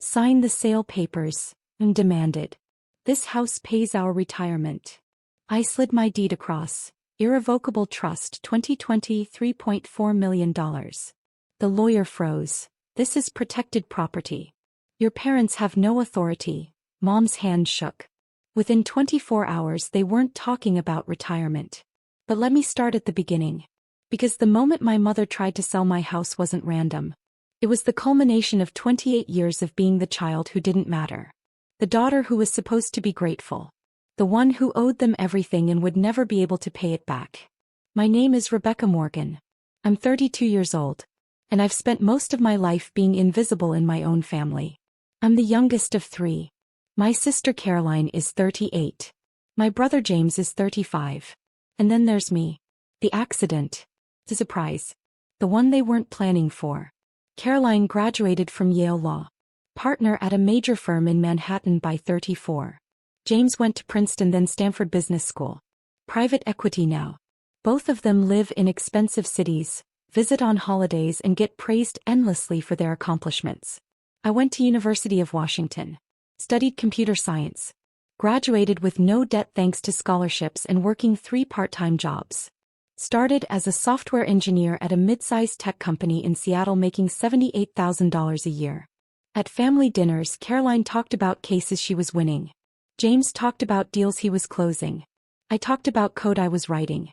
Sign the sale papers, and demanded. This house pays our retirement. I slid my deed across. Irrevocable Trust 2020 $3.4 million. The lawyer froze. This is protected property. Your parents have no authority. Mom's hand shook. Within 24 hours they weren't talking about retirement. But let me start at the beginning. Because the moment my mother tried to sell my house wasn't random. It was the culmination of 28 years of being the child who didn't matter. The daughter who was supposed to be grateful. The one who owed them everything and would never be able to pay it back. My name is Rebecca Morgan. I'm 32 years old. And I've spent most of my life being invisible in my own family. I'm the youngest of 3. My sister Caroline is 38. My brother James is 35. And then there's me. The accident. The surprise. The one they weren't planning for. Caroline graduated from Yale Law. Partner at a major firm in Manhattan by 34. James went to Princeton then Stanford Business School. Private equity now. Both of them live in expensive cities, visit on holidays and get praised endlessly for their accomplishments. I went to University of Washington. Studied computer science. Graduated with no debt thanks to scholarships and working 3 part-time jobs. Started as a software engineer at a mid-sized tech company in Seattle making $78,000 a year. At family dinners, Caroline talked about cases she was winning. James talked about deals he was closing. I talked about code I was writing.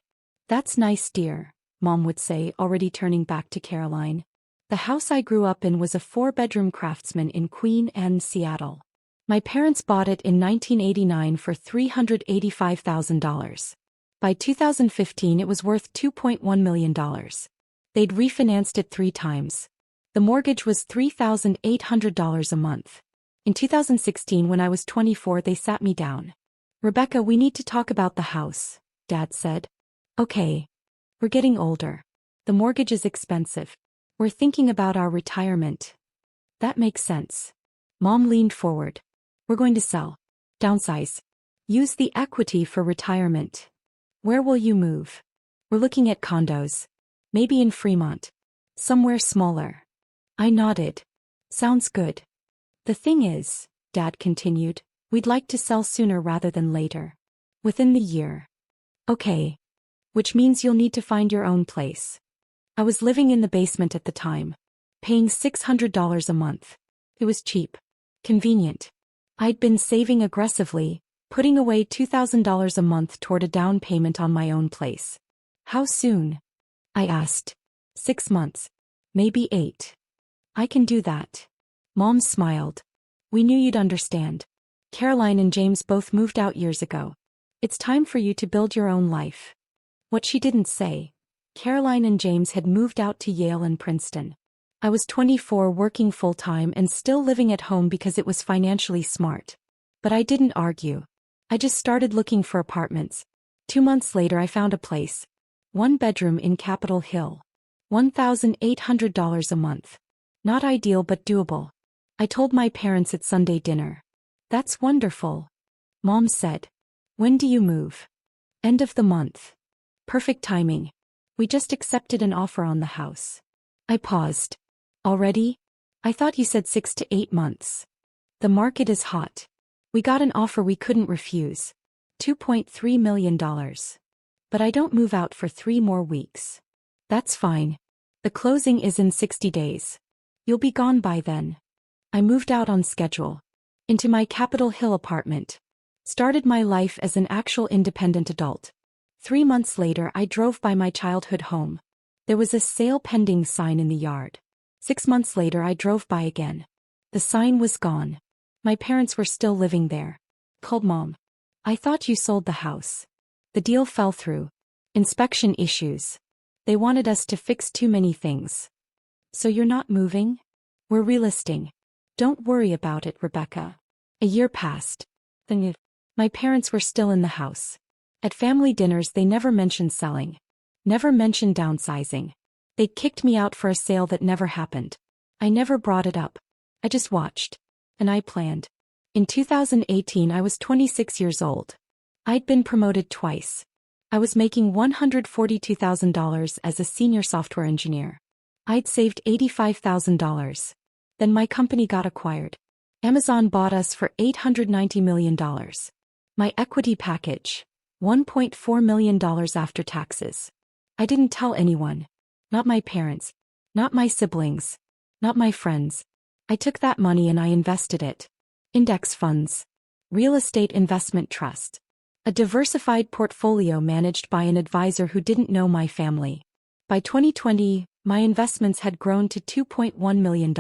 That's nice, dear, Mom would say, already turning back to Caroline. The house I grew up in was a 4-bedroom Craftsman in Queen Anne, Seattle. My parents bought it in 1989 for $385,000. By 2015 it was worth $2.1 million. They'd refinanced it 3 times. The mortgage was $3,800 a month. In 2016 when I was 24 they sat me down. Rebecca, we need to talk about the house, Dad said. Okay. We're getting older. The mortgage is expensive. We're thinking about our retirement. That makes sense. Mom leaned forward. We're going to sell. Downsize. Use the equity for retirement. Where will you move? We're looking at condos. Maybe in Fremont. Somewhere smaller. I nodded. Sounds good. The thing is, Dad continued, we'd like to sell sooner rather than later. Within the year. Okay. Which means you'll need to find your own place. I was living in the basement at the time. Paying $600 a month. It was cheap. Convenient. I'd been saving aggressively, putting away $2,000 a month toward a down payment on my own place. How soon? I asked. 6 months. Maybe 8. I can do that. Mom smiled. We knew you'd understand. Caroline and James both moved out years ago. It's time for you to build your own life. What she didn't say, Caroline and James had moved out to Yale and Princeton. I was 24 working full-time and still living at home because it was financially smart. But I didn't argue. I just started looking for apartments. 2 months later I found a place. 1 bedroom in Capitol Hill. $1,800 a month. Not ideal but doable. I told my parents at Sunday dinner. That's wonderful. Mom said. When do you move? End of the month. Perfect timing. We just accepted an offer on the house. I paused. Already? I thought you said 6 to 8 months. The market is hot. We got an offer we couldn't refuse. $2.3 million. But I don't move out for 3 more weeks. That's fine. The closing is in 60 days. You'll be gone by then. I moved out on schedule. Into my Capitol Hill apartment. Started my life as an actual independent adult. 3 months later I drove by my childhood home. There was a sale pending sign in the yard. 6 months later I drove by again. The sign was gone. My parents were still living there. Called Mom. I thought you sold the house. The deal fell through. Inspection issues. They wanted us to fix too many things. So you're not moving? We're relisting. Don't worry about it, Rebecca. A year passed. Then my parents were still in the house. At family dinners they never mentioned selling. Never mentioned downsizing. They kicked me out for a sale that never happened. I never brought it up. I just watched. And I planned. In 2018 I was 26 years old. I'd been promoted twice. I was making $142,000 as a senior software engineer. I'd saved $85,000. Then my company got acquired. Amazon bought us for $890 million. My equity package, $1.4 million after taxes. I didn't tell anyone. Not my parents. Not my siblings. Not my friends. I took that money and I invested it. Index funds. Real estate investment trust. A diversified portfolio managed by an advisor who didn't know my family. By 2020, my investments had grown to $2.1 million.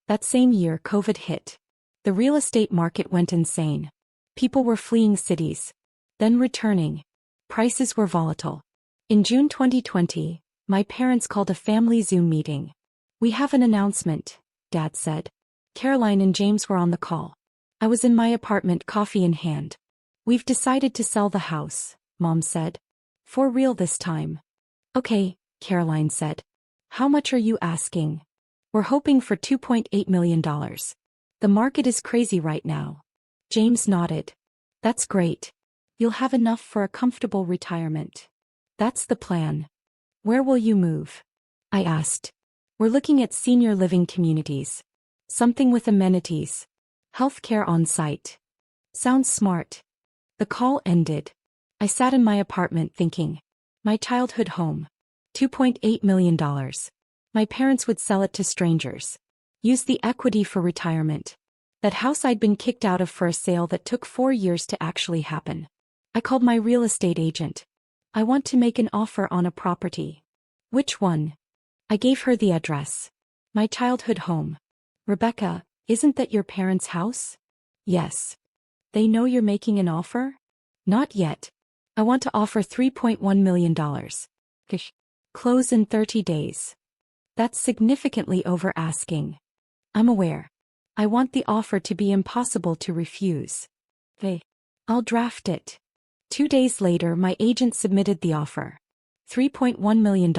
That same year, COVID hit. The real estate market went insane. People were fleeing cities. Then returning. Prices were volatile. In June 2020, my parents called a family Zoom meeting. "We have an announcement," Dad said. Caroline and James were on the call. I was in my apartment, coffee in hand. "We've decided to sell the house," Mom said. "For real this time." "Okay," Caroline said. "How much are you asking?" "We're hoping for $2.8 million. The market is crazy right now." James nodded. "That's great. You'll have enough for a comfortable retirement." "That's the plan." "Where will you move?" I asked. "We're looking at senior living communities. Something with amenities. Healthcare on site." "Sounds smart." The call ended. I sat in my apartment thinking. My childhood home. $2.8 million. My parents would sell it to strangers. Use the equity for retirement. That house I'd been kicked out of for a sale that took 4 years to actually happen. I called my real estate agent. "I want to make an offer on a property." "Which one?" I gave her the address. "My childhood home." "Rebecca, isn't that your parents' house?" "Yes." "They know you're making an offer?" "Not yet. I want to offer $3.1 million. Close in 30 days. That's significantly over asking." "I'm aware. I want the offer to be impossible to refuse." "I'll draft it." 2 days later, my agent submitted the offer. $3.1 million.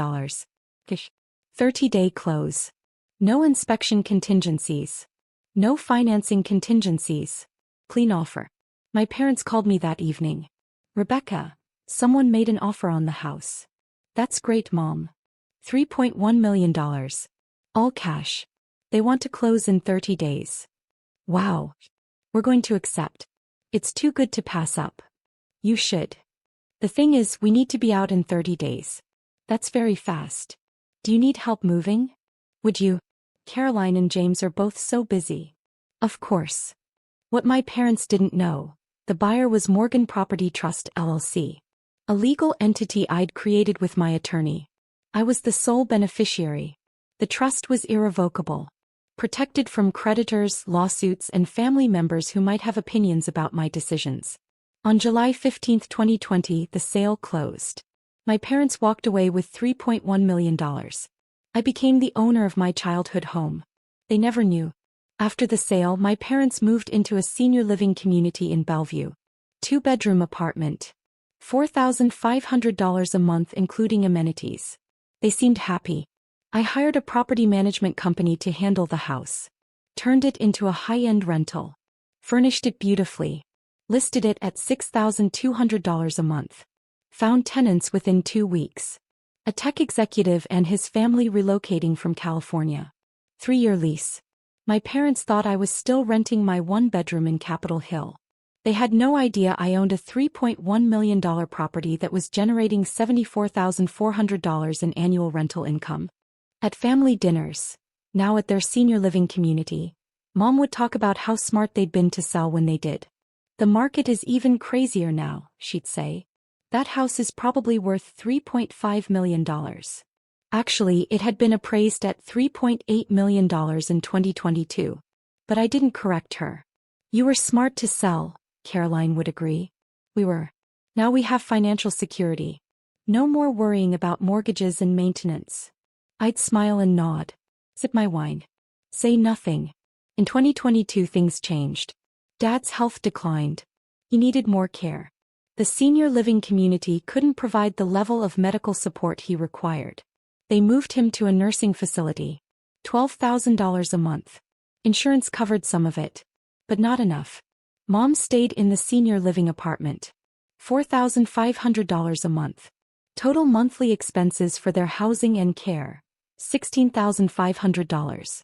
30-day close. No inspection contingencies. No financing contingencies. Clean offer. My parents called me that evening. "Rebecca, someone made an offer on the house." "That's great, Mom." $3.1 million. All cash. They want to close in 30 days. "Wow. We're going to accept. It's too good to pass up." "You should. The thing is, we need to be out in 30 days. That's very fast. Do you need help moving? Would you?" Caroline and James are both so busy. Of course. What my parents didn't know, the buyer was Morgan Property Trust LLC. A legal entity I'd created with my attorney. I was the sole beneficiary. The trust was irrevocable. Protected from creditors, lawsuits, and family members who might have opinions about my decisions. On July 15, 2020, the sale closed. My parents walked away with $3.1 million. I became the owner of my childhood home. They never knew. After the sale, my parents moved into a senior living community in Bellevue. 2-bedroom apartment. $4,500 a month including amenities. They seemed happy. I hired a property management company to handle the house. Turned it into a high-end rental. Furnished it beautifully. Listed it at $6,200 a month. Found tenants within 2 weeks. A tech executive and his family relocating from California. 3-year lease. My parents thought I was still renting my 1-bedroom in Capitol Hill. They had no idea I owned a $3.1 million property that was generating $74,400 in annual rental income. At family dinners, now at their senior living community, Mom would talk about how smart they'd been to sell when they did. "The market is even crazier now," she'd say. "That house is probably worth $3.5 million. Actually, it had been appraised at $3.8 million in 2022. But I didn't correct her. "You were smart to sell," Caroline would agree. "We were. Now we have financial security. No more worrying about mortgages and maintenance." I'd smile and nod. Sip my wine. Say nothing. In 2022 things changed. Dad's health declined. He needed more care. The senior living community couldn't provide the level of medical support he required. They moved him to a nursing facility. $12,000 a month. Insurance covered some of it. But not enough. Mom stayed in the senior living apartment. $4,500 a month. Total monthly expenses for their housing and care. $16,500.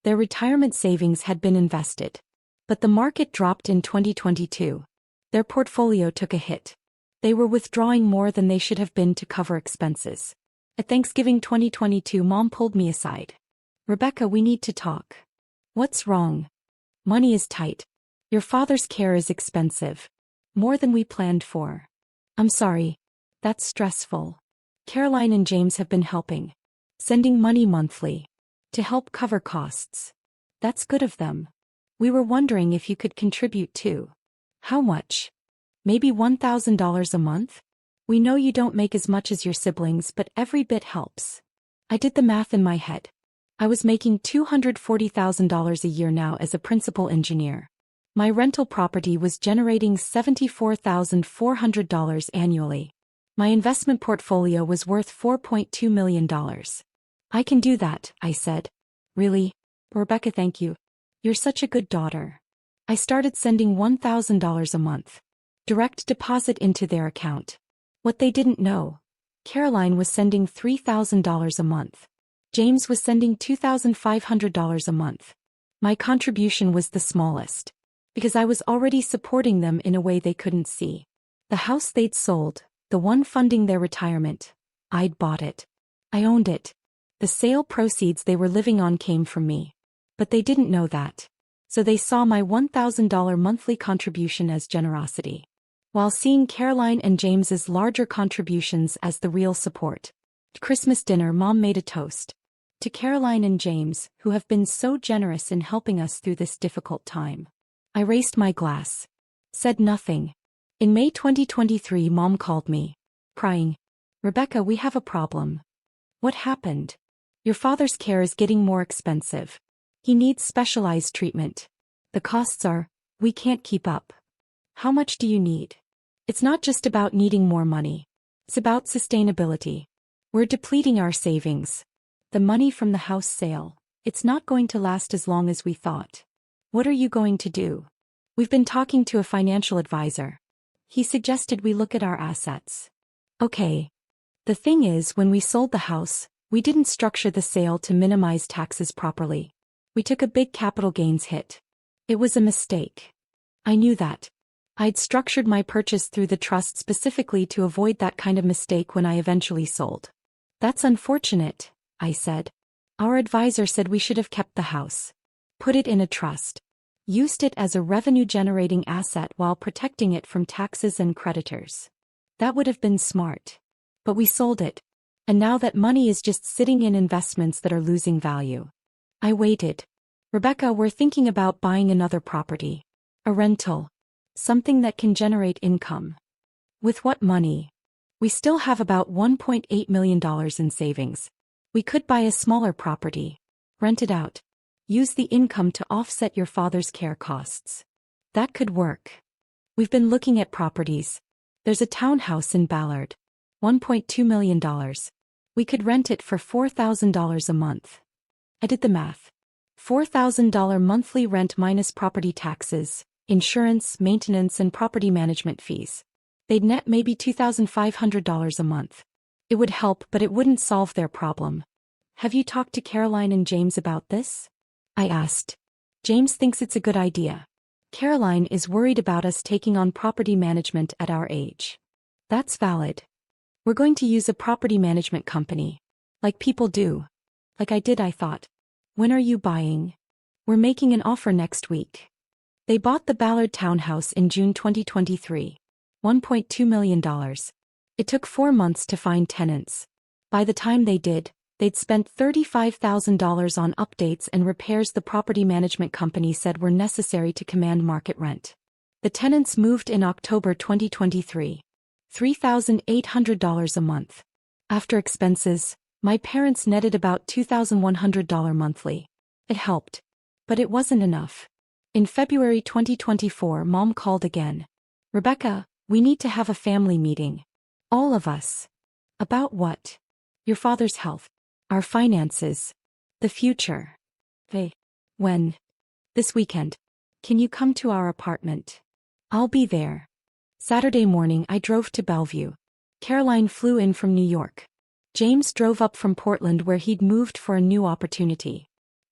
Their retirement savings had been invested. But the market dropped in 2022. Their portfolio took a hit. They were withdrawing more than they should have been to cover expenses. At Thanksgiving 2022, Mom pulled me aside. "Rebecca, we need to talk." "What's wrong?" "Money is tight. Your father's care is expensive. More than we planned for." "I'm sorry. That's stressful. Caroline and James have been helping. Sending money monthly. To help cover costs. That's good of them. We were wondering if you could contribute too." "How much?" "Maybe $1,000 a month? We know you don't make as much as your siblings, but every bit helps." I did the math in my head. I was making $240,000 a year now as a principal engineer. My rental property was generating $74,400 annually. My investment portfolio was worth $4.2 million. "I can do that," I said. "Really? Rebecca, thank you. You're such a good daughter." I started sending $1,000 a month. Direct deposit into their account. What they didn't know, Caroline was sending $3,000 a month. James was sending $2,500 a month. My contribution was the smallest, because I was already supporting them in a way they couldn't see. The house they'd sold, the one funding their retirement, I'd bought it. I owned it. The sale proceeds they were living on came from me. But they didn't know that. So they saw my $1,000 monthly contribution as generosity, while seeing Caroline and James's larger contributions as the real support. At Christmas dinner, Mom made a toast. "To Caroline and James, who have been so generous in helping us through this difficult time." I raised my glass. Said nothing. In May 2023, Mom called me, crying. "Rebecca, we have a problem." "What happened?" "Your father's care is getting more expensive. He needs specialized treatment. The costs we can't keep up." "How much do you need?" "It's not just about needing more money. It's about sustainability. We're depleting our savings. The money from the house sale, it's not going to last as long as we thought." "What are you going to do?" "We've been talking to a financial advisor. He suggested we look at our assets." "Okay. The thing is, when we sold the house, we didn't structure the sale to minimize taxes properly. We took a big capital gains hit. It was a mistake. I knew that. I'd structured my purchase through the trust specifically to avoid that kind of mistake when I eventually sold." "That's unfortunate," I said. "Our advisor said we should have kept the house. Put it in a trust. Used it as a revenue-generating asset while protecting it from taxes and creditors. That would have been smart. But we sold it. And now that money is just sitting in investments that are losing value." I waited. "Rebecca, we're thinking about buying another property. A rental. Something that can generate income." "With what money?" "We still have about $1.8 million in savings. We could buy a smaller property. Rent it out. Use the income to offset your father's care costs." "That could work. We've been looking at properties. There's a townhouse in Ballard. $1.2 million. We could rent it for $4,000 a month." I did the math. $4,000 monthly rent minus property taxes, insurance, maintenance, and property management fees. They'd net maybe $2,500 a month. It would help, but it wouldn't solve their problem. "Have you talked to Caroline and James about this?" I asked. "James thinks it's a good idea. Caroline is worried about us taking on property management at our age." "That's valid. We're going to use a property management company. Like people do. Like I did, I thought. When are you buying?" "We're making an offer next week." They bought the Ballard townhouse in June 2023. $1.2 million. It took 4 months to find tenants. By the time they did, they'd spent $35,000 on updates and repairs the property management company said were necessary to command market rent. The tenants moved in October 2023. $3,800 a month. After expenses, my parents netted about $2,100 monthly. It helped. But it wasn't enough. In February 2024, Mom called again. "Rebecca, we need to have a family meeting. All of us." "About what?" "Your father's health. Our finances. The future." "Hey. When?" "This weekend. Can you come to our apartment?" "I'll be there." Saturday morning I drove to Bellevue. Caroline flew in from New York. James drove up from Portland where he'd moved for a new opportunity.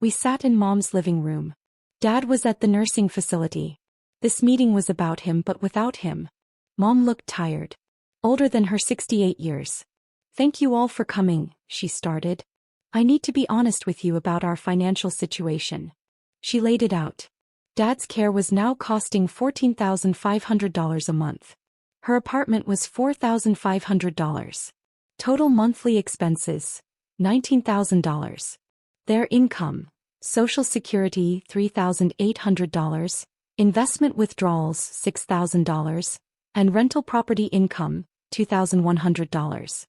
We sat in Mom's living room. Dad was at the nursing facility. This meeting was about him, but without him. Mom looked tired. Older than her 68 years. Thank you all for coming, she started. I need to be honest with you about our financial situation. She laid it out. Dad's care was now costing $14,500 a month. Her apartment was $4,500. Total monthly expenses, $19,000. Their income, Social Security $3,800, investment withdrawals $6,000, and rental property income $2,100.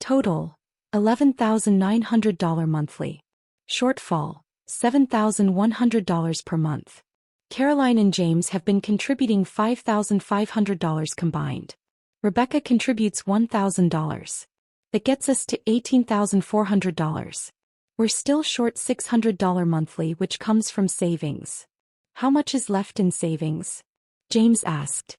Total, $11,900 monthly. Shortfall, $7,100 per month. Caroline and James have been contributing $5,500 combined. Rebecca contributes $1,000. That gets us to $18,400. We're still short $600 monthly, which comes from savings. How much is left in savings? James asked.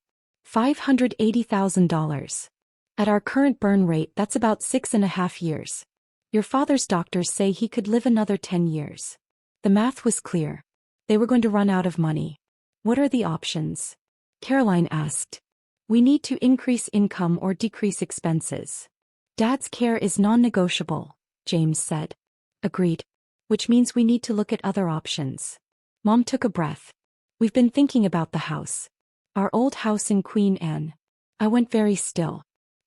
$580,000. At our current burn rate, that's about 6.5 years. Your father's doctors say he could live another 10 years. The math was clear. They were going to run out of money. What are the options? Caroline asked. We need to increase income or decrease expenses. Dad's care is non-negotiable, James said. Agreed. Which means we need to look at other options. Mom took a breath. We've been thinking about the house. Our old house in Queen Anne. I went very still.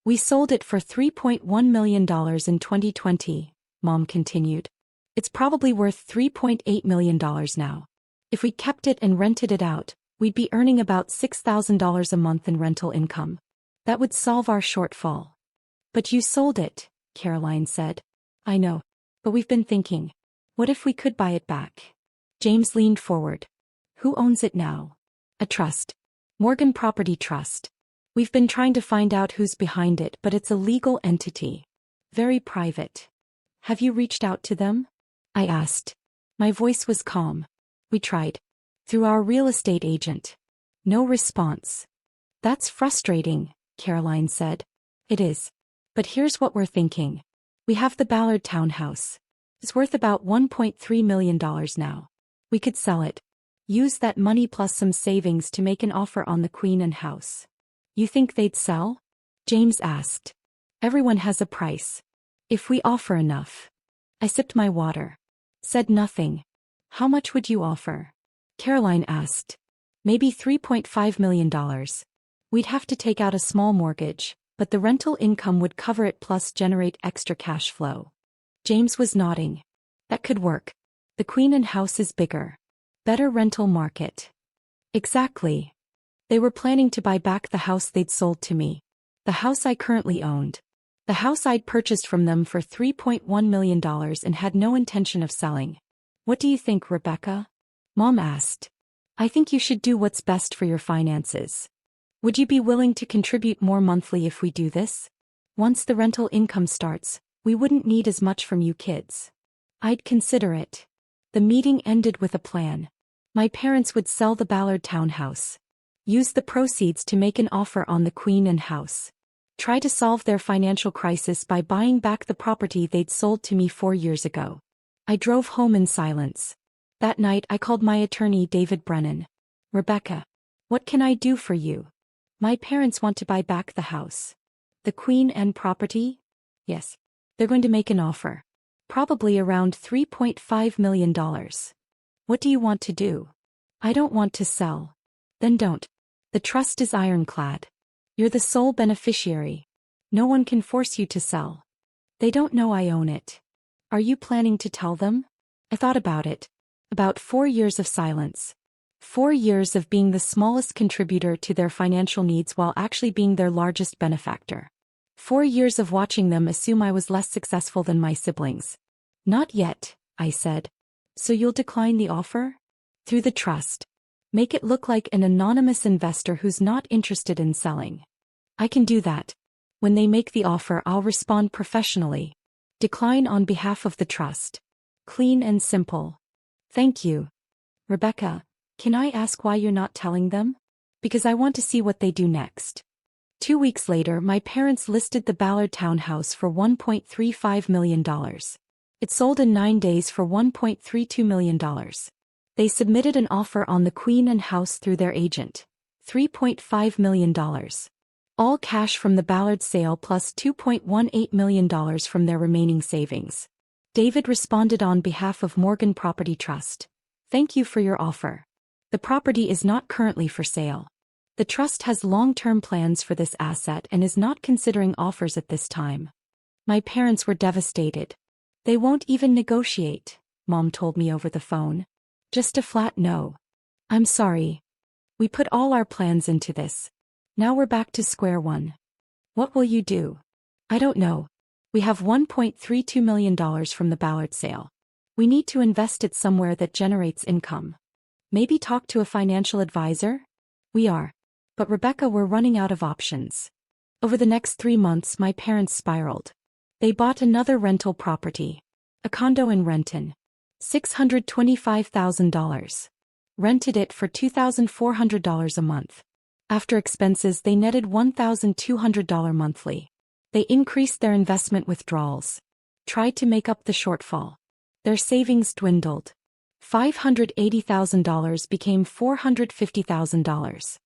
We sold it for $3.1 million in 2020, Mom continued. It's probably worth $3.8 million now. If we kept it and rented it out, we'd be earning about $6,000 a month in rental income. That would solve our shortfall. But you sold it, Caroline said. I know. But we've been thinking. What if we could buy it back? James leaned forward. Who owns it now? A trust. Morgan Property Trust. We've been trying to find out who's behind it, but it's a legal entity. Very private. Have you reached out to them? I asked. My voice was calm. We tried. Through our real estate agent. No response. That's frustrating, Caroline said. It is. But here's what we're thinking. We have the Ballard townhouse. It's worth about $1.3 million now. We could sell it. Use that money plus some savings to make an offer on the Queen Anne house. You think they'd sell? James asked. Everyone has a price. If we offer enough. I sipped my water. Said nothing. How much would you offer? Caroline asked. Maybe $3.5 million. We'd have to take out a small mortgage, but the rental income would cover it plus generate extra cash flow. James was nodding. That could work. The Queen Anne house is bigger. Better rental market. Exactly. They were planning to buy back the house they'd sold to me. The house I currently owned. The house I'd purchased from them for $3.1 million and had no intention of selling. What do you think, Rebecca? Mom asked. I think you should do what's best for your finances. Would you be willing to contribute more monthly if we do this? Once the rental income starts, we wouldn't need as much from you kids. I'd consider it. The meeting ended with a plan. My parents would sell the Ballard townhouse. Use the proceeds to make an offer on the Queen Anne house. Try to solve their financial crisis by buying back the property they'd sold to me 4 years ago. I drove home in silence. That night I called my attorney David Brennan. Rebecca, what can I do for you? My parents want to buy back the house. The Queen Anne property? Yes. They're going to make an offer. Probably around $3.5 million. What do you want to do? I don't want to sell. Then don't. The trust is ironclad. You're the sole beneficiary. No one can force you to sell. They don't know I own it. Are you planning to tell them? I thought about it. About 4 years of silence. 4 years of being the smallest contributor to their financial needs while actually being their largest benefactor. 4 years of watching them assume I was less successful than my siblings. Not yet, I said. So you'll decline the offer? Through the trust. Make it look like an anonymous investor who's not interested in selling. I can do that. When they make the offer, I'll respond professionally. Decline on behalf of the trust. Clean and simple. Thank you. Rebecca, can I ask why you're not telling them? Because I want to see what they do next. 2 weeks later, my parents listed the Ballard townhouse for $1.35 million. It sold in 9 days for $1.32 million. They submitted an offer on the Queen and House through their agent. $3.5 million. All cash from the Ballard sale plus $2.18 million from their remaining savings. David responded on behalf of Morgan Property Trust. Thank you for your offer. The property is not currently for sale. The trust has long-term plans for this asset and is not considering offers at this time. My parents were devastated. They won't even negotiate, Mom told me over the phone. Just a flat no. I'm sorry. We put all our plans into this. Now we're back to square one. What will you do? I don't know. We have $1.32 million from the Ballard sale. We need to invest it somewhere that generates income. Maybe talk to a financial advisor? We are. But Rebecca, we're running out of options. Over the next 3 months, my parents spiraled. They bought another rental property. A condo in Renton. $625,000. Rented it for $2,400 a month. After expenses, they netted $1,200 monthly. They increased their investment withdrawals. Tried to make up the shortfall. Their savings dwindled. $580,000 became $450,000.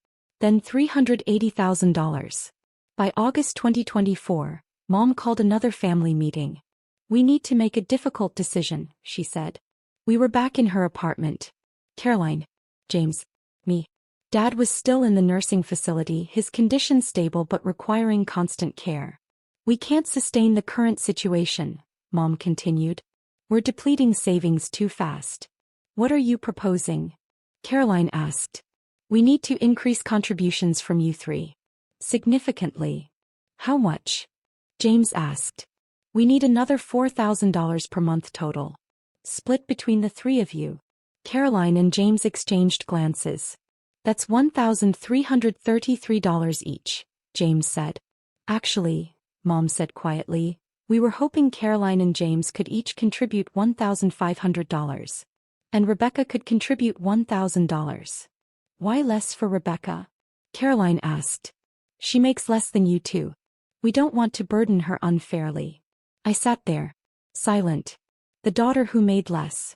Then $380,000. By August 2024, Mom called another family meeting. We need to make a difficult decision, she said. We were back in her apartment. Caroline, James, me. Dad was still in the nursing facility, his condition stable but requiring constant care. We can't sustain the current situation, Mom continued. We're depleting savings too fast. What are you proposing? Caroline asked. We need to increase contributions from you three. Significantly. How much? James asked. We need another $4,000 per month total. Split between the three of you. Caroline and James exchanged glances. That's $1,333 each, James said. Actually, Mom said quietly, we were hoping Caroline and James could each contribute $1,500. And Rebecca could contribute $1,000. Why less for Rebecca? Caroline asked. She makes less than you two. We don't want to burden her unfairly. I sat there, silent. The daughter who made less.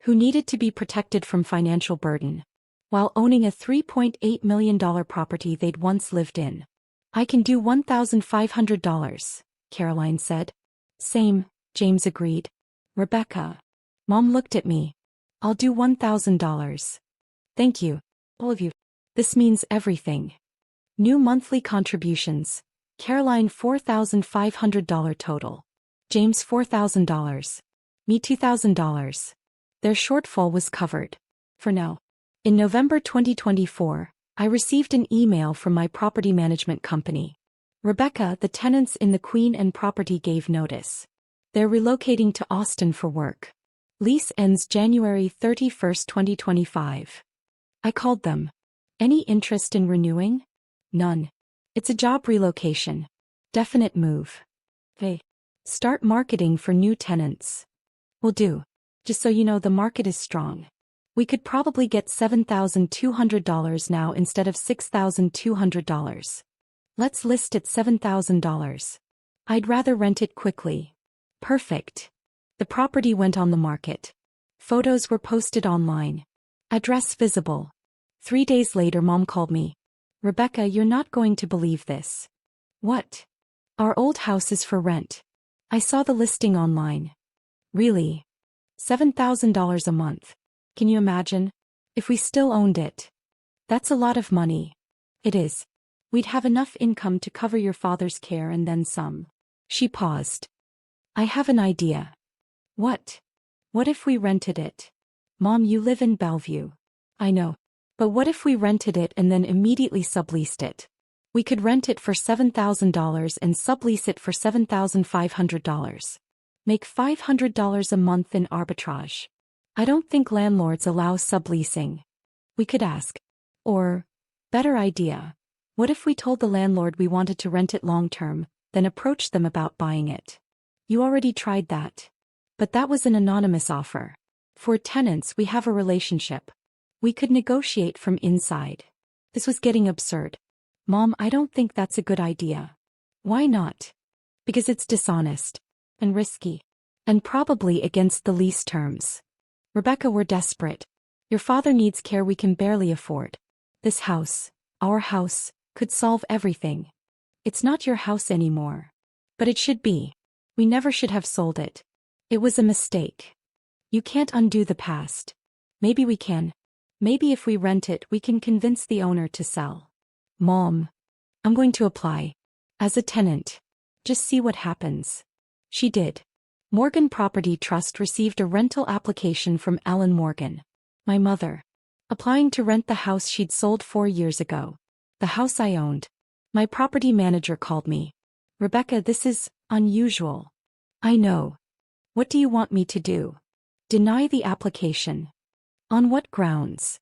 Who needed to be protected from financial burden. While owning a $3.8 million property they'd once lived in. I can do $1,500, Caroline said. Same, James agreed. Rebecca. Mom looked at me. I'll do $1,000. Thank you. All of you. This means everything. New monthly contributions. Caroline $4,500 total. James $4,000. Me $2,000. Their shortfall was covered. For now. In November 2024, I received an email from my property management company. Rebecca, the tenants in the Queen and property gave notice. They're relocating to Austin for work. Lease ends January 31, 2025. I called them. Any interest in renewing? None. It's a job relocation. Definite move. Hey. Start marketing for new tenants. Will do. Just so you know, the market is strong. We could probably get $7,200 now instead of $6,200. Let's list it $7,000. I'd rather rent it quickly. Perfect. The property went on the market. Photos were posted online. Address visible. 3 days later, Mom called me. Rebecca, you're not going to believe this. What? Our old house is for rent. I saw the listing online. Really? $7,000 a month. Can you imagine? If we still owned it. That's a lot of money. It is. We'd have enough income to cover your father's care and then some. She paused. I have an idea. What? What if we rented it? Mom, you live in Bellevue. I know. But what if we rented it and then immediately subleased it? We could rent it for $7,000 and sublease it for $7,500. Make $500 a month in arbitrage. I don't think landlords allow subleasing. We could ask. Or, better idea. What if we told the landlord we wanted to rent it long-term, then approached them about buying it? You already tried that. But that was an anonymous offer. For tenants, we have a relationship. We could negotiate from inside. This was getting absurd. Mom, I don't think that's a good idea. Why not? Because it's dishonest. And risky. And probably against the lease terms. Rebecca, we're desperate. Your father needs care we can barely afford. This house, our house, could solve everything. It's not your house anymore. But it should be. We never should have sold it. It was a mistake. You can't undo the past. Maybe we can. Maybe if we rent it, we can convince the owner to sell. Mom. I'm going to apply. As a tenant. Just see what happens. She did. Morgan Property Trust received a rental application from Ellen Morgan, my mother, applying to rent the house she'd sold 4 years ago. The house I owned. My property manager called me. Rebecca, this is unusual. I know. What do you want me to do? Deny the application. On what grounds?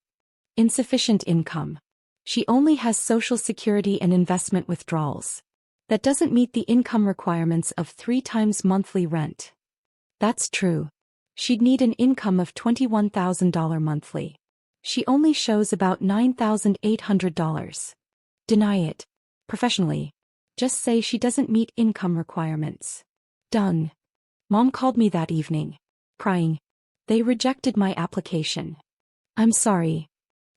Insufficient income. She only has Social Security and investment withdrawals. That doesn't meet the income requirements of 3 times monthly rent. That's true. She'd need an income of $21,000 monthly. She only shows about $9,800. Deny it. Professionally. Just say she doesn't meet income requirements. Done. Mom called me that evening, crying. They rejected my application. I'm sorry.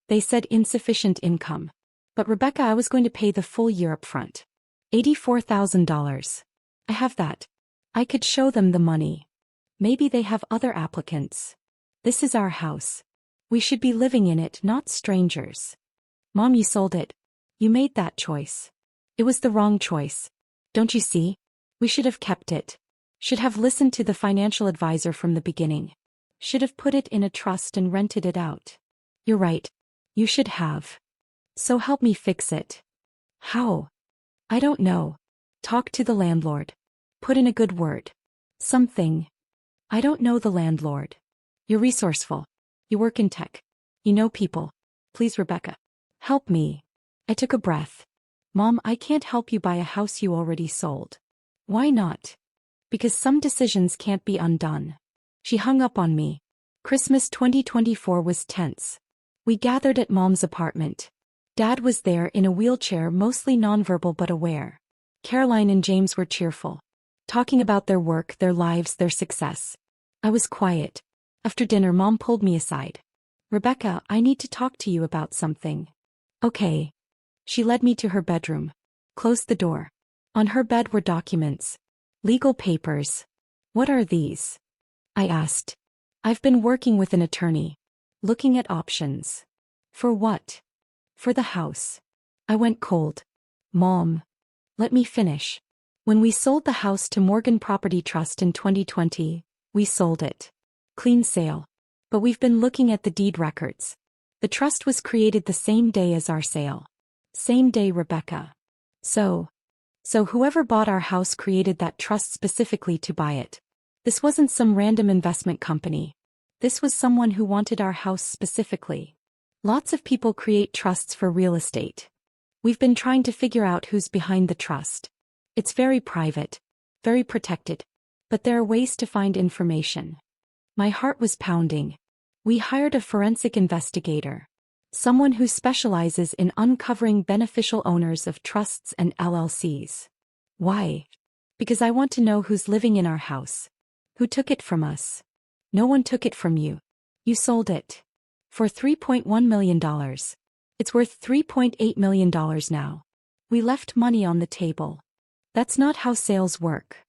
They said insufficient income. But Rebecca, I was going to pay the full year up front. $84,000. I have that. I could show them the money. Maybe they have other applicants. This is our house. We should be living in it, not strangers. Mom, you sold it. You made that choice. It was the wrong choice. Don't you see? We should have kept it. Should have listened to the financial advisor from the beginning. Should have put it in a trust and rented it out. You're right. You should have. So help me fix it. How? I don't know. Talk to the landlord. Put in a good word. Something. I don't know the landlord. You're resourceful. You work in tech. You know people. Please, Rebecca. Help me. I took a breath. Mom, I can't help you buy a house you already sold. Why not? Because some decisions can't be undone. She hung up on me. Christmas 2024 was tense. We gathered at Mom's apartment. Dad was there in a wheelchair, mostly nonverbal but aware. Caroline and James were cheerful, talking about their work, their lives, their success. I was quiet. After dinner, Mom pulled me aside. Rebecca, I need to talk to you about something. Okay. She led me to her bedroom. Closed the door. On her bed were documents. Legal papers. What are these? I asked. I've been working with an attorney. Looking at options. For what? For the house. I went cold. Mom. Let me finish. When we sold the house to Morgan Property Trust in 2020, we sold it. Clean sale. But we've been looking at the deed records. The trust was created the same day as our sale. Same day, Rebecca. So whoever bought our house created that trust specifically to buy it. This wasn't some random investment company. This was someone who wanted our house specifically. Lots of people create trusts for real estate. We've been trying to figure out who's behind the trust. It's very private, very protected, but there are ways to find information. My heart was pounding. We hired a forensic investigator. Someone who specializes in uncovering beneficial owners of trusts and LLCs. Why? Because I want to know who's living in our house. Who took it from us? No one took it from you. You sold it. For $3.1 million. It's worth $3.8 million now. We left money on the table. That's not how sales work.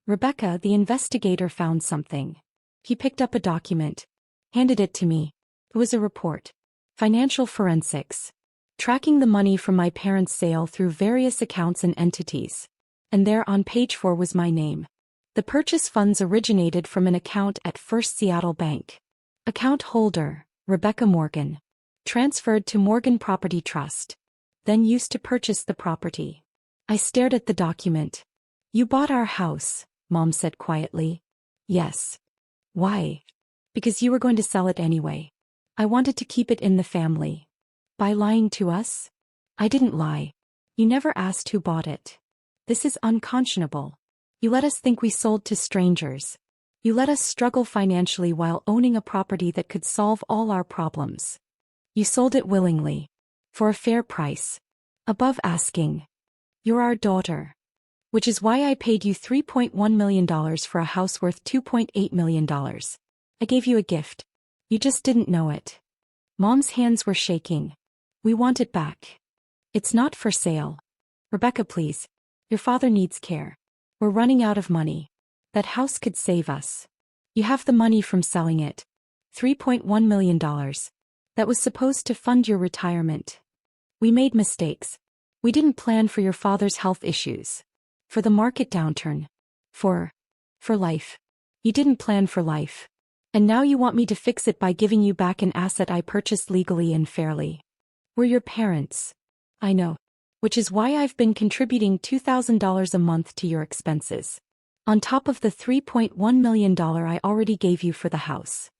Rebecca, the investigator, found something. He picked up a document. Handed it to me. It was a report. Financial forensics. Tracking the money from my parents' sale through various accounts and entities. And there on page 4 was my name. The purchase funds originated from an account at First Seattle Bank. Account holder, Rebecca Morgan. Transferred to Morgan Property Trust. Then used to purchase the property. I stared at the document. You bought our house, Mom said quietly. Yes. Why? Because you were going to sell it anyway. I wanted to keep it in the family. By lying to us? I didn't lie. You never asked who bought it. This is unconscionable. You let us think we sold to strangers. You let us struggle financially while owning a property that could solve all our problems. You sold it willingly. For a fair price. Above asking. You're our daughter. Which is why I paid you $3.1 million for a house worth $2.8 million. I gave you a gift. You just didn't know it. Mom's hands were shaking. We want it back. It's not for sale. Rebecca, please. Your father needs care. We're running out of money. That house could save us. You have the money from selling it. $3.1 million. That was supposed to fund your retirement. We made mistakes. We didn't plan for your father's health issues. For the market downturn. For life. You didn't plan for life. And now you want me to fix it by giving you back an asset I purchased legally and fairly. We're your parents. I know. Which is why I've been contributing $2,000 a month to your expenses. On top of the $3.1 million I already gave you for the house.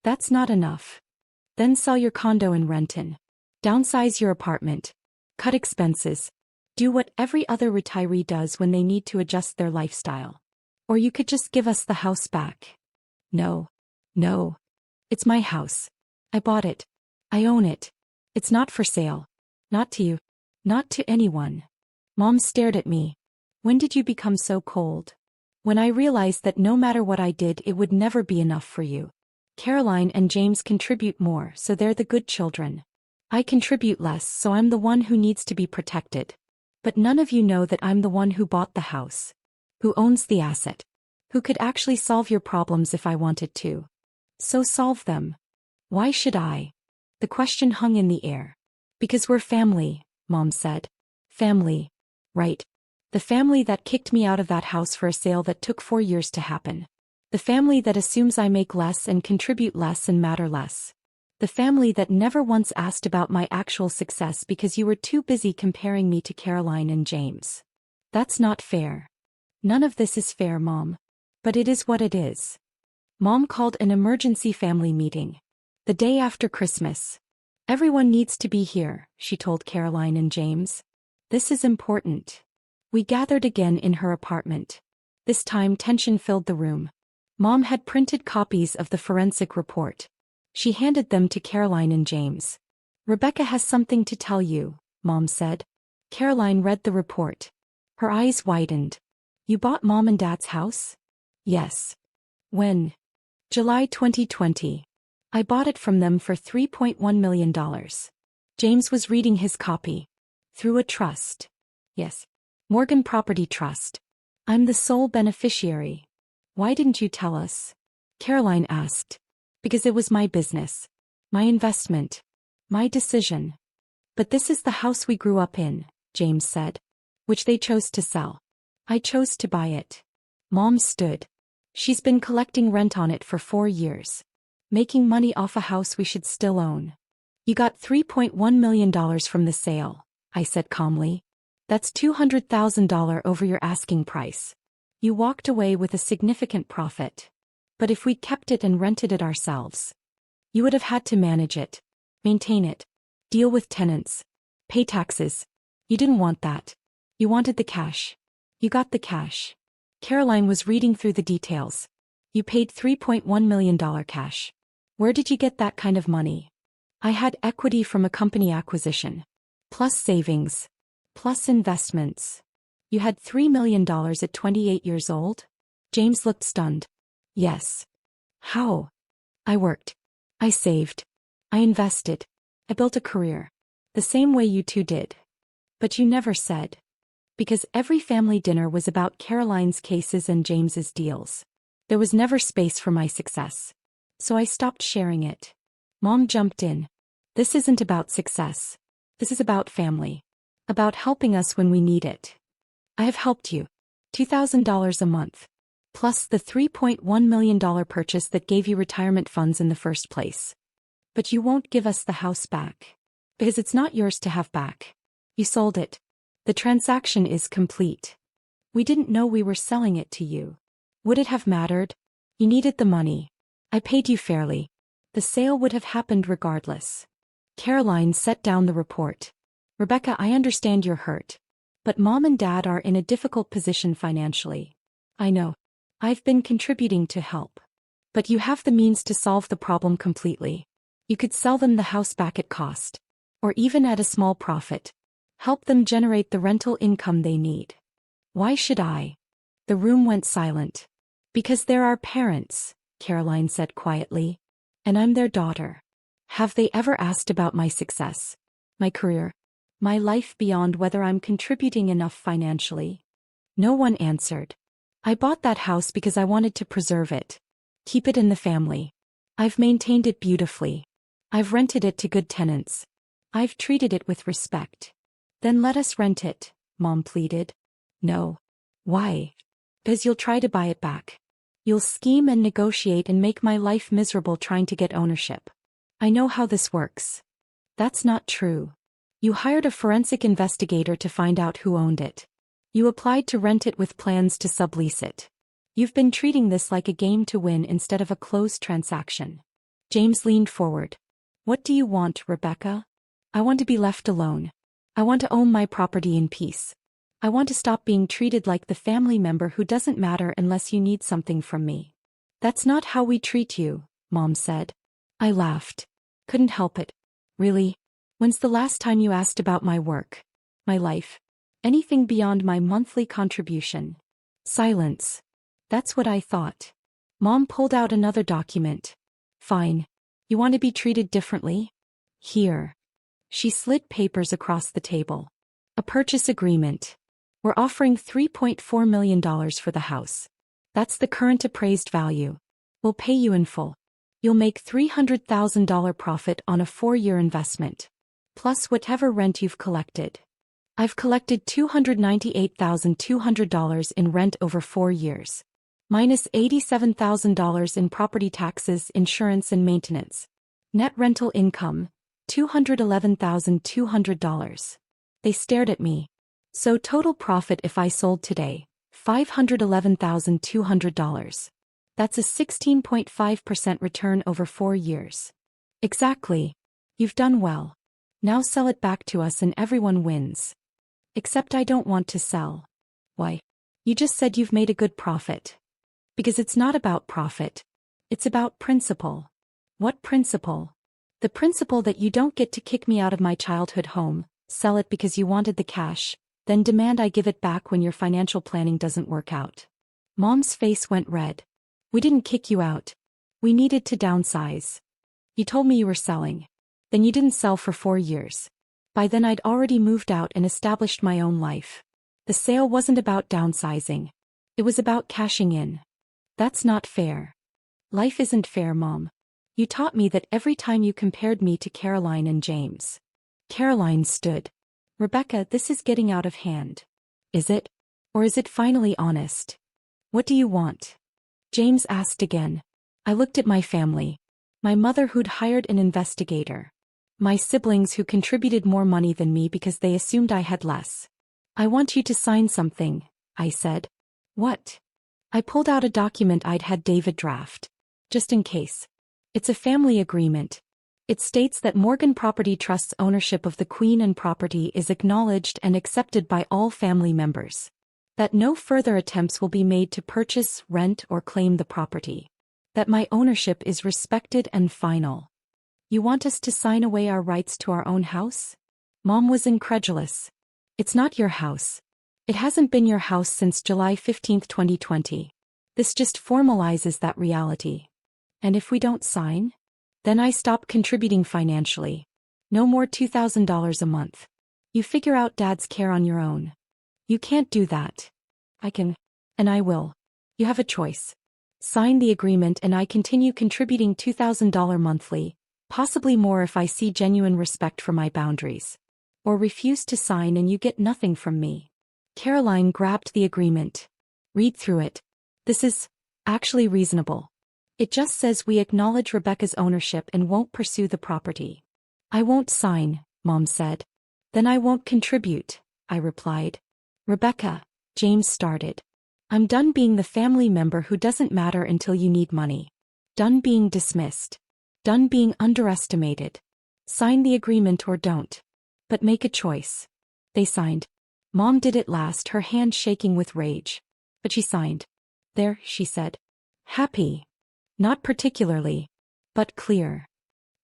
That's not enough. Then sell your condo in Renton. Downsize your apartment. Cut expenses. Do what every other retiree does when they need to adjust their lifestyle. Or you could just give us the house back. No. It's my house. I bought it. I own it. It's not for sale. Not to you. Not to anyone. Mom stared at me. When did you become so cold? When I realized that no matter what I did, it would never be enough for you. Caroline and James contribute more, so they're the good children. I contribute less, so I'm the one who needs to be protected. But none of you know that I'm the one who bought the house. Who owns the asset. Who could actually solve your problems if I wanted to. So solve them. Why should I? The question hung in the air. Because we're family, Mom said. Family. Right. The family that kicked me out of that house for a sale that took 4 years to happen. The family that assumes I make less and contribute less and matter less. The family that never once asked about my actual success because you were too busy comparing me to Caroline and James. That's not fair. None of this is fair, Mom. But it is what it is. Mom called an emergency family meeting. The day after Christmas. Everyone needs to be here, she told Caroline and James. This is important. We gathered again in her apartment. This time tension filled the room. Mom had printed copies of the forensic report. She handed them to Caroline and James. Rebecca has something to tell you, Mom said. Caroline read the report. Her eyes widened. You bought Mom and Dad's house? Yes. When? July 2020. I bought it from them for $3.1 million. James was reading his copy. Through a trust. Yes. Morgan Property Trust. I'm the sole beneficiary. Why didn't you tell us? Caroline asked. Because it was my business. My investment. My decision. But this is the house we grew up in, James said. Which they chose to sell. I chose to buy it. Mom stood. She's been collecting rent on it for 4 years. Making money off a house we should still own. You got $3.1 million from the sale, I said calmly. That's $200,000 over your asking price. You walked away with a significant profit. But if we kept it and rented it ourselves, you would have had to manage it, maintain it, deal with tenants, pay taxes. You didn't want that. You wanted the cash. You got the cash. Caroline was reading through the details. You paid $3.1 million cash. Where did you get that kind of money? I had equity from a company acquisition. Plus savings. Plus investments. You had $3 million at 28 years old? James looked stunned. Yes. How? I worked. I saved. I invested. I built a career. The same way you two did. But you never said. Because every family dinner was about Caroline's cases and James's deals. There was never space for my success. So I stopped sharing it. Mom jumped in. This isn't about success. This is about family. About helping us when we need it. I have helped you. $2,000 a month. Plus the $3.1 million purchase that gave you retirement funds in the first place. But you won't give us the house back. Because it's not yours to have back. You sold it. The transaction is complete. We didn't know we were selling it to you. Would it have mattered? You needed the money. I paid you fairly. The sale would have happened regardless. Caroline set down the report. Rebecca, I understand you're hurt. But Mom and Dad are in a difficult position financially. I know. I've been contributing to help. But you have the means to solve the problem completely. You could sell them the house back at cost. Or even at a small profit. Help them generate the rental income they need. Why should I? The room went silent. Because they're our parents, Caroline said quietly. And I'm their daughter. Have they ever asked about my success? My career? My life beyond whether I'm contributing enough financially? No one answered. I bought that house because I wanted to preserve it. Keep it in the family. I've maintained it beautifully. I've rented it to good tenants. I've treated it with respect. Then let us rent it, Mom pleaded. No. Why? Because you'll try to buy it back. You'll scheme and negotiate and make my life miserable trying to get ownership. I know how this works. That's not true. You hired a forensic investigator to find out who owned it. You applied to rent it with plans to sublease it. You've been treating this like a game to win instead of a closed transaction. James leaned forward. What do you want, Rebecca? I want to be left alone. I want to own my property in peace. I want to stop being treated like the family member who doesn't matter unless you need something from me. That's not how we treat you, Mom said. I laughed. Couldn't help it. Really? When's the last time you asked about my work? My life? Anything beyond my monthly contribution? Silence. That's what I thought. Mom pulled out another document. Fine. You want to be treated differently? Here. She slid papers across the table. A purchase agreement. We're offering $3.4 million for the house. That's the current appraised value. We'll pay you in full. You'll make $300,000 profit on a 4-year investment. Plus whatever rent you've collected. I've collected $298,200 in rent over 4 years. Minus $87,000 in property taxes, insurance and maintenance. Net rental income, $211,200. They stared at me. So total profit if I sold today, $511,200. That's a 16.5% return over 4 years. Exactly. You've done well. Now sell it back to us and everyone wins. Except I don't want to sell. Why? You just said you've made a good profit. Because it's not about profit. It's about principle. What principle? The principle that you don't get to kick me out of my childhood home, sell it because you wanted the cash, then demand I give it back when your financial planning doesn't work out. Mom's face went red. We didn't kick you out. We needed to downsize. You told me you were selling. Then you didn't sell for 4 years. By then I'd already moved out and established my own life. The sale wasn't about downsizing. It was about cashing in. That's not fair. Life isn't fair, Mom. You taught me that every time you compared me to Caroline and James. Caroline stood. Rebecca, this is getting out of hand. Is it? Or is it finally honest? What do you want? James asked again. I looked at my family. My mother who'd hired an investigator. My siblings who contributed more money than me because they assumed I had less. I want you to sign something, I said. What? I pulled out a document I'd had David draft. Just in case. It's a family agreement. It states that Morgan Property Trust's ownership of the Queen and property is acknowledged and accepted by all family members. That no further attempts will be made to purchase, rent, or claim the property. That my ownership is respected and final. You want us to sign away our rights to our own house? Mom was incredulous. It's not your house. It hasn't been your house since July 15, 2020. This just formalizes that reality. And if we don't sign? Then I stop contributing financially. No more $2,000 a month. You figure out Dad's care on your own. You can't do that. I can. And I will. You have a choice. Sign the agreement and I continue contributing $2,000 monthly, possibly more if I see genuine respect for my boundaries. Or refuse to sign and you get nothing from me. Caroline grabbed the agreement. Read through it. This is actually reasonable. It just says we acknowledge Rebecca's ownership and won't pursue the property. I won't sign, Mom said. Then I won't contribute, I replied. Rebecca, James started. I'm done being the family member who doesn't matter until you need money. Done being dismissed. Done being underestimated. Sign the agreement or don't. But make a choice. They signed. Mom did it last, her hand shaking with rage. But she signed. There, she said. Happy. Not particularly. But clear.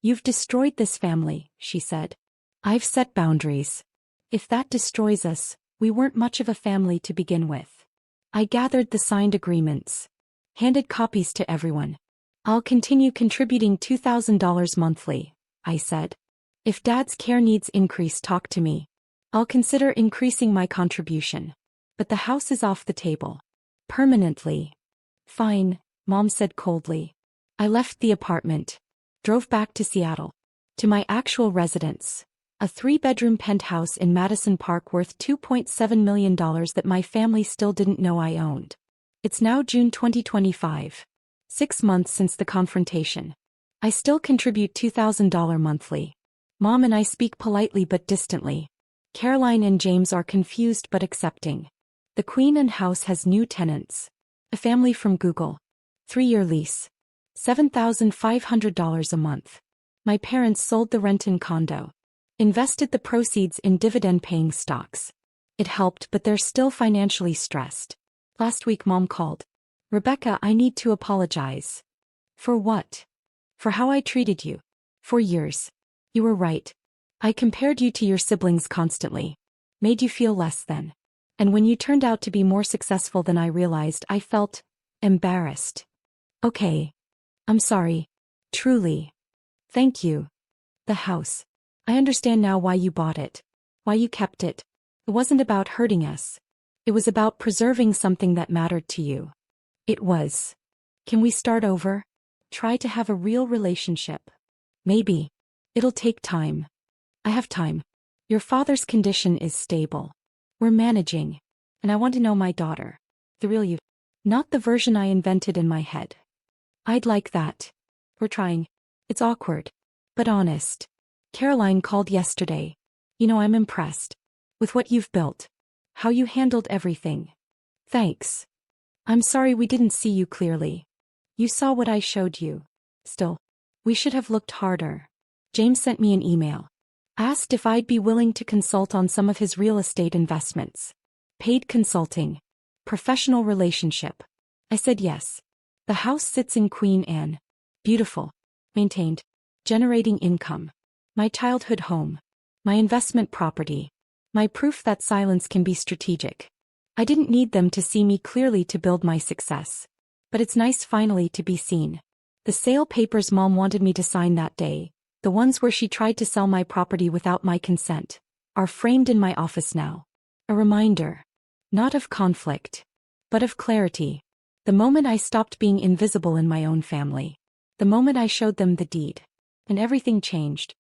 You've destroyed this family, she said. I've set boundaries. If that destroys us, We weren't much of a family to begin with. I gathered the signed agreements. Handed copies to everyone. I'll continue contributing $2,000 monthly, I said. If Dad's care needs increase, talk to me. I'll consider increasing my contribution. But the house is off the table. Permanently. Fine, Mom said coldly. I left the apartment. Drove back to Seattle. To my actual residence. A 3-bedroom penthouse in Madison Park worth $2.7 million that my family still didn't know I owned. It's now June 2025. 6 months since the confrontation. I still contribute $2,000 monthly. Mom and I speak politely but distantly. Caroline and James are confused but accepting. The Queen and house has new tenants. A family from Google. 3-year lease. $7,500 a month. My parents sold the Renton condo. Invested the proceeds in dividend-paying stocks. It helped, but they're still financially stressed. Last week Mom called. Rebecca, I need to apologize. For what? For how I treated you. For years. You were right. I compared you to your siblings constantly. Made you feel less than. And when you turned out to be more successful than I realized, I felt embarrassed. Okay. I'm sorry. Truly. Thank you. The house. I understand now why you bought it. Why you kept it. It wasn't about hurting us. It was about preserving something that mattered to you. It was. Can we start over? Try to have a real relationship. Maybe. It'll take time. I have time. Your father's condition is stable. We're managing. And I want to know my daughter. The real you. Not the version I invented in my head. I'd like that. We're trying. It's awkward. But honest. Caroline called yesterday. You know, I'm impressed. With what you've built. How you handled everything. Thanks. I'm sorry we didn't see you clearly. You saw what I showed you. Still. We should have looked harder. James sent me an email. Asked if I'd be willing to consult on some of his real estate investments. Paid consulting. Professional relationship. I said yes. The house sits in Queen Anne. Beautiful. Maintained. Generating income. My childhood home. My investment property. My proof that silence can be strategic. I didn't need them to see me clearly to build my success. But it's nice finally to be seen. The sale papers Mom wanted me to sign that day, the ones where she tried to sell my property without my consent, are framed in my office now. A reminder. Not of conflict. But of clarity. The moment I stopped being invisible in my own family. The moment I showed them the deed. And everything changed.